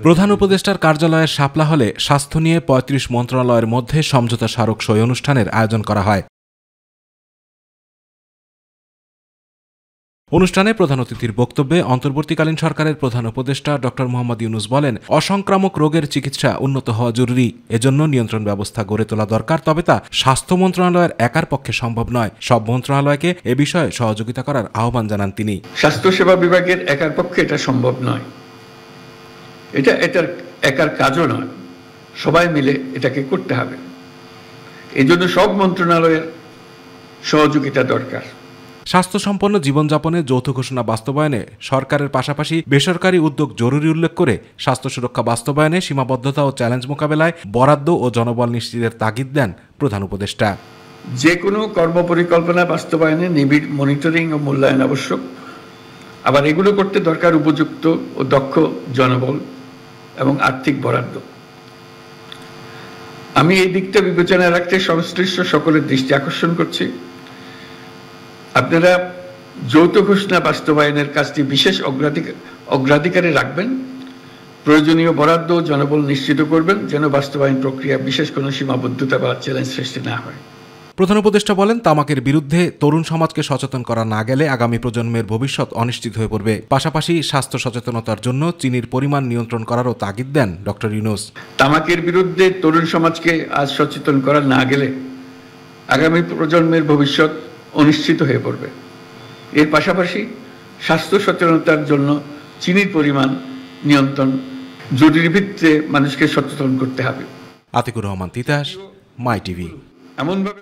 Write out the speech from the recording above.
প্রধান উপদেষ্টার কার্যালয়ের শাপলা হলে স্বাস্থ্য নিয়ে ৩৫ মন্ত্রণালয়ের মধ্যে সমঝোতা স্মারক সই অনুষ্ঠানের আয়োজন করা হয়। অনুষ্ঠানে প্রধান অতিথির বক্তব্যে অন্তর্বর্তীকালীন সরকারের প্রধান উপদেষ্টা ড. মোহাম্মদ ইউনূস বলেন, অসংক্রামক রোগের চিকিৎসা উন্নত হওয়া জরুরি, এজন্য নিয়ন্ত্রণ ব্যবস্থা গড়ে তোলা দরকার। তবে তা স্বাস্থ্য মন্ত্রণালয়ের একার পক্ষে সম্ভব নয়। সব মন্ত্রণালয়কে এ বিষয়ে সহযোগিতা করার আহ্বান জানান তিনি। স্বাস্থ্যসেবা বিভাগের একার পক্ষে এটা সম্ভব নয়, এটার একার কাজও নয়, সবাই মিলে এটাকে করতে হবে। এই জন্য সব মন্ত্রণালয়ের সহযোগিতা দরকার। স্বাস্থ্য সম্পন্ন জীবনযাপনে যৌথ ঘোষণা বাস্তবায়নে সরকারের পাশাপাশি বেসরকারি উদ্যোগ জরুরি উল্লেখ করে স্বাস্থ্য সুরক্ষা বাস্তবায়নে সীমাবদ্ধতা ও চ্যালেঞ্জ মোকাবেলায় বরাদ্দ ও জনবল নিশ্চিতের তাগিদ দেন প্রধান উপদেষ্টা। যে কোনো কর্মপরিকল্পনা বাস্তবায়নে নিবিড় মনিটরিং ও মূল্যায়ন আবশ্যক। আবার এগুলো করতে দরকার উপযুক্ত ও দক্ষ জনবল এবং আর্থিক বরাদ্দ। আমি এই দিকটা বিবেচনায় রাখতে সংশ্লিষ্ট সকলের দৃষ্টি আকর্ষণ করছি। আপনারা যৌথ ঘোষণা বাস্তবায়নের কাজটি বিশেষ অগ্রাধিকারে রাখবেন। প্রয়োজনীয় বরাদ্দ ও জনবল নিশ্চিত করবেন যেন বাস্তবায়ন প্রক্রিয়া বিশেষ কোনো সীমাবদ্ধতা বা চ্যালেঞ্জ সৃষ্টি না হয়। প্রধান উপদেষ্টা বলেন, তামাকের বিরুদ্ধে তরুণ সমাজকে সচেতন করা না গেলে আগামী প্রজন্মের ভবিষ্যৎ অনিশ্চিত হয়ে পড়বে। পাশাপাশি স্বাস্থ্য সচেতনতার জন্য চিনির পরিমাণ নিয়ন্ত্রণ করারও তাগিদ দেন ড. ইউনূস। তামাকের বিরুদ্ধে তরুণ সমাজকে আজ সচেতন করা না গেলে আগামী প্রজন্মের ভবিষ্যৎ অনিশ্চিত হয়ে পড়বে। এর পাশাপাশি স্বাস্থ্য সচেতনতার জন্য চিনির পরিমাণ নিয়ন্ত্রণ জরুরি ভিত্তিতে মানুষকে সচেতন করতে হবে। আতিকুর রহমান তিতাস, মাই টিভি। এমনভাবে